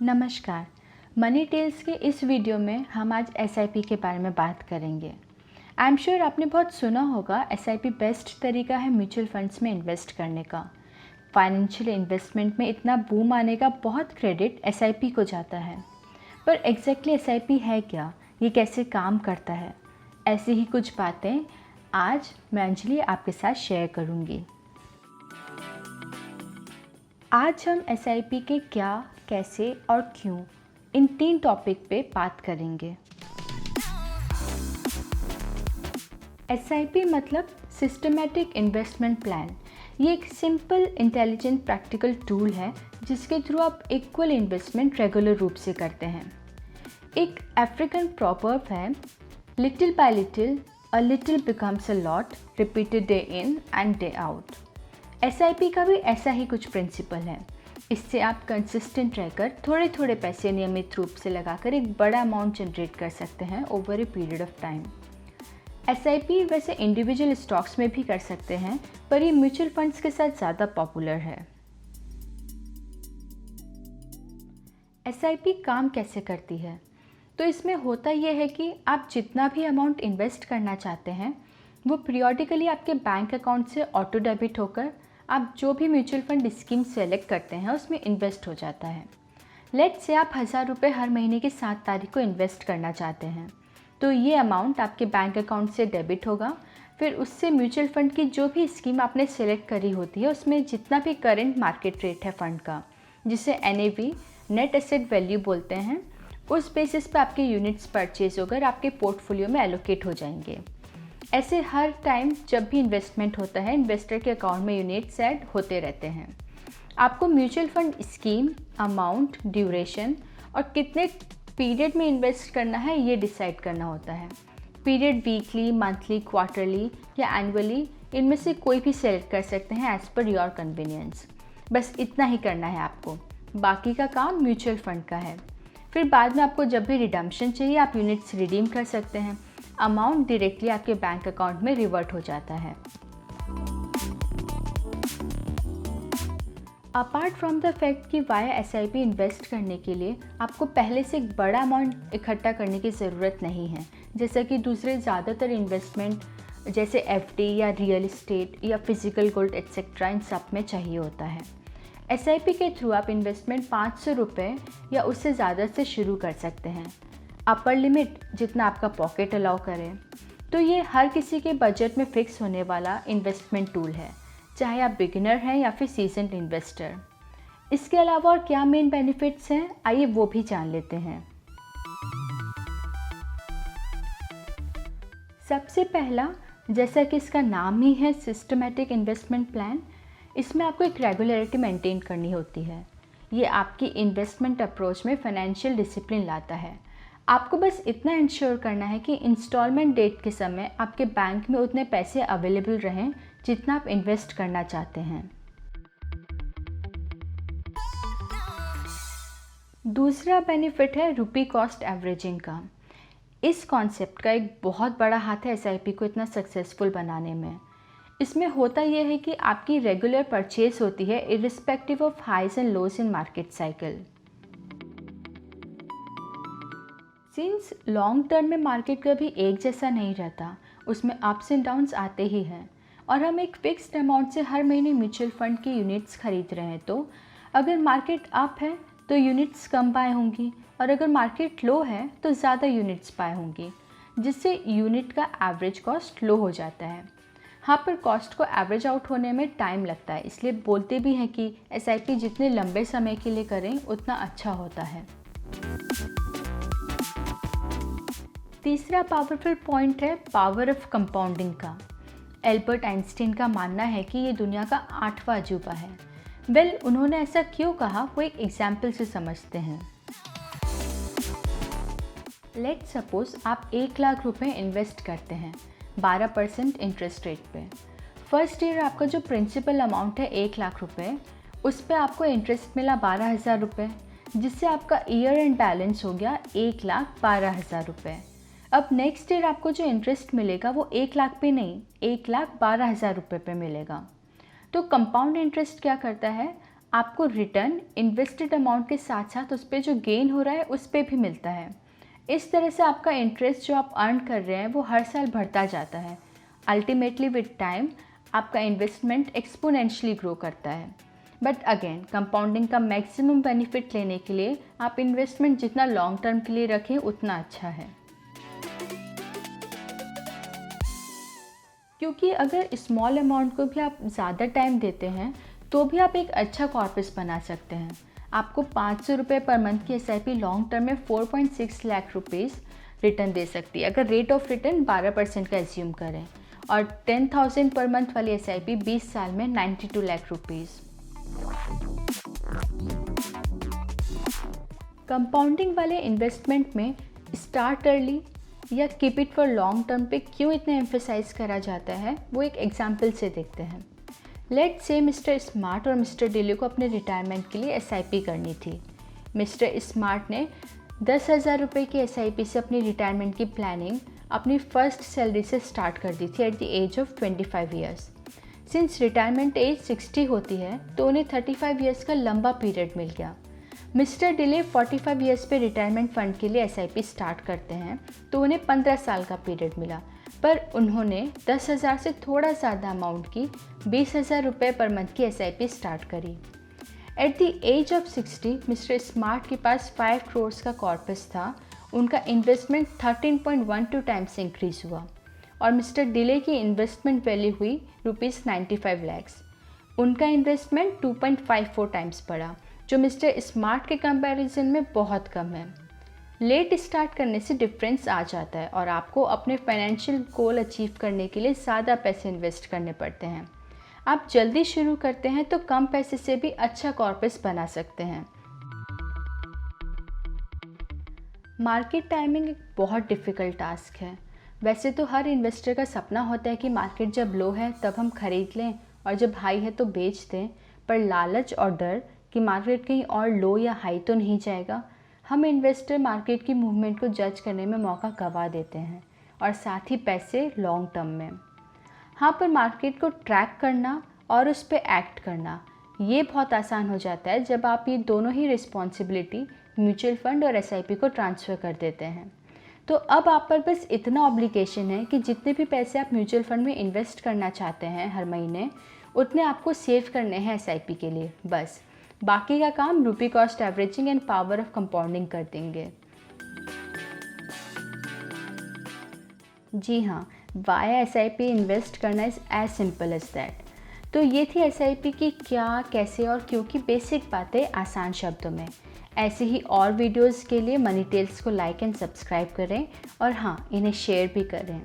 नमस्कार। Money tales के इस वीडियो में हम आज एसआईपी के बारे में बात करेंगे। आई एम श्योर आपने बहुत सुना होगा एसआईपी बेस्ट तरीका है म्यूचुअल फंड्स में इन्वेस्ट करने का। फाइनेंशियल इन्वेस्टमेंट में इतना बूम आने का बहुत क्रेडिट एसआईपी को जाता है। पर एग्जैक्टली एसआईपी है क्या, ये कैसे काम करता है, ऐसी ही कुछ बातें आज मैं अंजलि आपके साथ शेयर करूँगी। आज हम एसआईपी के क्या, कैसे और क्यों, इन 3 टॉपिक पे बात करेंगे। एसआईपी मतलब सिस्टमैटिक इन्वेस्टमेंट प्लान। ये एक सिंपल, इंटेलिजेंट, प्रैक्टिकल टूल है जिसके थ्रू आप इक्वल इन्वेस्टमेंट रेगुलर रूप से करते हैं। एक अफ्रीकन प्रॉवर्ब है, little bye little a little becomes a lot, repeated day in and day out. SIP का भी ऐसा ही कुछ प्रिंसिपल है। इससे आप कंसिस्टेंट रहकर थोड़े थोड़े पैसे नियमित रूप से लगाकर एक बड़ा अमाउंट जनरेट कर सकते हैं over a period of time. SIP वैसे इंडिविजुअल स्टॉक्स में भी कर सकते हैं, पर ये म्यूचुअल फंड्स के साथ ज़्यादा पॉपुलर है। एसआईपी काम कैसे करती है? तो इसमें होता यह है कि आप जितना भी अमाउंट इन्वेस्ट करना चाहते हैं वो पीरियोडिकली आपके बैंक अकाउंट से ऑटो डेबिट होकर आप जो भी म्यूचुअल फंड स्कीम सेलेक्ट करते हैं उसमें इन्वेस्ट हो जाता है। लेट्स से आप 1000 रुपये हर महीने की 7 तारीख को इन्वेस्ट करना चाहते हैं, तो ये अमाउंट आपके बैंक अकाउंट से डेबिट होगा। फिर उससे म्यूचुअल फंड की जो भी स्कीम आपने सेलेक्ट करी होती है उसमें जितना भी करंट मार्केट रेट है फंड का, जिसे NAV, नेट एसेट वैल्यू बोलते हैं, उस बेसिस पे आपके यूनिट्स परचेज होकर आपके पोर्टफोलियो में एलोकेट हो जाएंगे। ऐसे हर टाइम जब भी इन्वेस्टमेंट होता है इन्वेस्टर के अकाउंट में यूनिट्स ऐड होते रहते हैं। आपको mutual fund scheme, amount, duration और कितने पीरियड में इन्वेस्ट करना है ये डिसाइड करना होता है। पीरियड वीकली, मंथली, क्वार्टरली या एनुअली, इनमें से कोई भी सेलेक्ट कर सकते हैं एज़ पर योर कन्वीनियंस। बस इतना ही करना है आपको, बाकी का काम म्यूचुअल फंड का है। फिर बाद में आपको जब भी रिडम्पशन चाहिए आप यूनिट्स रिडीम कर सकते हैं। अमाउंट डायरेक्टली आपके बैंक अकाउंट में रिवर्ट हो जाता है। अपार्ट फ्रॉम द फैक्ट कि वाया एसआईपी इन्वेस्ट करने के लिए आपको पहले से एक बड़ा अमाउंट इकट्ठा करने की ज़रूरत नहीं है, जैसा कि दूसरे ज़्यादातर इन्वेस्टमेंट जैसे FD या रियल इस्टेट या फिजिकल गोल्ड एक्सेट्रा इन सब में चाहिए होता है। एसआईपी के थ्रू आप इन्वेस्टमेंट 500 रुपये या उससे ज़्यादा से शुरू कर सकते हैं। अपर लिमिट जितना आपका पॉकेट अलाउ करे। तो ये हर किसी के बजट में फिक्स होने वाला इन्वेस्टमेंट टूल है, चाहे आप बिगिनर हैं या फिर सीजन्ड इन्वेस्टर। इसके अलावा और क्या मेन बेनिफिट्स हैं, आइए वो भी जान लेते हैं। सबसे पहला, जैसा कि इसका नाम ही है सिस्टमैटिक इन्वेस्टमेंट प्लान, इसमें आपको एक रेगुलरिटी मेंटेन करनी होती है। ये आपकी इन्वेस्टमेंट अप्रोच में फाइनेंशियल डिसिप्लिन लाता है। आपको बस इतना इंश्योर करना है कि इंस्टॉलमेंट डेट के समय आपके बैंक में उतने पैसे अवेलेबल रहें जितना आप इन्वेस्ट करना चाहते हैं। दूसरा बेनिफिट है रुपी कॉस्ट एवरेजिंग का। इस कॉन्सेप्ट का एक बहुत बड़ा हाथ है एसआईपी को इतना सक्सेसफुल बनाने में। इसमें होता यह है कि आपकी रेगुलर परचेज होती है irrespective of highs and lows in market cycle. Since long term में मार्केट कभी एक जैसा नहीं रहता, उसमें अप्स एंड डाउन्स आते ही हैं, और हम एक फिक्स्ड अमाउंट से हर महीने म्यूचुअल फंड की यूनिट्स खरीद रहे हैं, तो अगर मार्केट अप है तो यूनिट्स कम बाय होंगी और अगर मार्केट लो है तो ज़्यादा यूनिट्स बाय होंगी, जिससे यूनिट का एवरेज कॉस्ट लो हो जाता है। हाँ, पर कॉस्ट को एवरेज आउट होने में टाइम लगता है, इसलिए बोलते भी हैं कि एसआईपी जितने लंबे समय के लिए करें उतना अच्छा होता है। तीसरा पावरफुल पॉइंट है पावर ऑफ कंपाउंडिंग का। एल्बर्ट आइंस्टीन का मानना है कि ये दुनिया का 8वां अजूबा है। उन्होंने ऐसा क्यों कहा वो एक एग्जाम्पल से समझते हैं। लेट्स सपोज आप 1 लाख रुपए इन्वेस्ट करते हैं 12% इंटरेस्ट रेट पे। फर्स्ट ईयर आपका जो प्रिंसिपल अमाउंट है 1 लाख रुपए, उस पर आपको इंटरेस्ट मिला 12,000 रुपये, जिससे आपका ईयर एंड बैलेंस हो गया 1,12,000 रुपये। अब नेक्स्ट ईयर आपको जो इंटरेस्ट मिलेगा वो 1 लाख पे नहीं, 1,12,000 रुपये पे मिलेगा। तो कंपाउंड इंटरेस्ट क्या करता है, आपको रिटर्न इन्वेस्टेड अमाउंट के साथ साथ उस पर जो गेन हो रहा है उस पर भी मिलता है। इस तरह से आपका इंटरेस्ट जो आप अर्न कर रहे हैं वो हर साल बढ़ता जाता है। अल्टीमेटली विद टाइम आपका इन्वेस्टमेंट एक्सपोनेंशियली ग्रो करता है। बट अगेन कंपाउंडिंग का मैक्सिमम बेनिफिट लेने के लिए आप इन्वेस्टमेंट जितना लॉन्ग टर्म के लिए रखें उतना अच्छा है, क्योंकि अगर स्मॉल अमाउंट को भी आप ज़्यादा टाइम देते हैं तो भी आप एक अच्छा कॉर्पस बना सकते हैं। आपको 500 रुपये पर मंथ की SIP लॉन्ग टर्म में 4.6 लाख रुपीज़ रिटर्न दे सकती है अगर रेट ऑफ रिटर्न 12% का एज्यूम करें, और 10,000 पर मंथ वाली SIP 20 साल में 92 लाख रुपीज़। कंपाउंडिंग वाले इन्वेस्टमेंट में स्टार्ट अर्ली या keep it for long term पे क्यों इतना एम्फेसाइज करा जाता है वो एक एग्जाम्पल से देखते हैं। लेट्स से मिस्टर स्मार्ट और मिस्टर डिले को अपने रिटायरमेंट के लिए SIP करनी थी। मिस्टर स्मार्ट ने 10,000 रुपये की SIP से अपनी रिटायरमेंट की प्लानिंग अपनी फर्स्ट सैलरी से स्टार्ट कर दी थी at the age of 25 years. Since retirement age 60 होती है तो उन्हें 35 ईयर्स का लंबा पीरियड मिल गया। मिस्टर डिले 45 ईयर्स पे रिटायरमेंट फ़ंड के लिए SIP स्टार्ट करते हैं तो उन्हें 15 साल का पीरियड मिला, पर उन्होंने 10,000 से थोड़ा ज़्यादा अमाउंट की 20,000 रुपये पर मंथ की SIP स्टार्ट करी। At the age of 60 Mister Smart के पास 5 करोड़ का कॉर्पस था। उनका इन्वेस्टमेंट 13.12 टाइम्स इंक्रीज हुआ और मिस्टर डिले की इन्वेस्टमेंट वैल्यू हुई ₹95 लैक्स। उनका इन्वेस्टमेंट 2.54 टाइम्स बढ़ा, जो मिस्टर स्मार्ट के कंपैरिजन में बहुत कम है। लेट स्टार्ट करने से डिफरेंस आ जाता है और आपको अपने फाइनेंशियल गोल अचीव करने के लिए ज़्यादा पैसे इन्वेस्ट करने पड़ते हैं। आप जल्दी शुरू करते हैं तो कम पैसे से भी अच्छा कॉर्पस बना सकते हैं। मार्केट टाइमिंग एक बहुत डिफ़िकल्ट टास्क है। वैसे तो हर इन्वेस्टर का सपना होता है कि मार्केट जब लो है तब हम खरीद लें और जब हाई है तो बेच दें, पर लालच और डर कि मार्केट कहीं और लो या हाई तो नहीं जाएगा, हम इन्वेस्टर मार्केट की मूवमेंट को जज करने में मौका गंवा देते हैं और साथ ही पैसे लॉन्ग टर्म में। हाँ, पर मार्केट को ट्रैक करना और उस पर एक्ट करना ये बहुत आसान हो जाता है जब आप ये दोनों ही रिस्पॉन्सिबिलिटी म्यूचुअल फंड और SIP को ट्रांसफ़र कर देते हैं। तो अब आप पर बस इतना ऑब्लिगेशन है कि जितने भी पैसे आप म्यूचुअल फंड में इन्वेस्ट करना चाहते हैं हर महीने, उतने आपको सेव करने हैं SIP के लिए। बस बाकी का काम rupee cost averaging and power of compounding कर देंगे। जी हाँ, वाया SIP इन्वेस्ट करना is as simple as that. तो ये थी SIP की क्या, कैसे और क्यों की बेसिक बातें आसान शब्दों में। ऐसे ही और वीडियोस के लिए मनी टेल्स को लाइक एंड सब्सक्राइब करें और हाँ, इन्हें शेयर भी करें।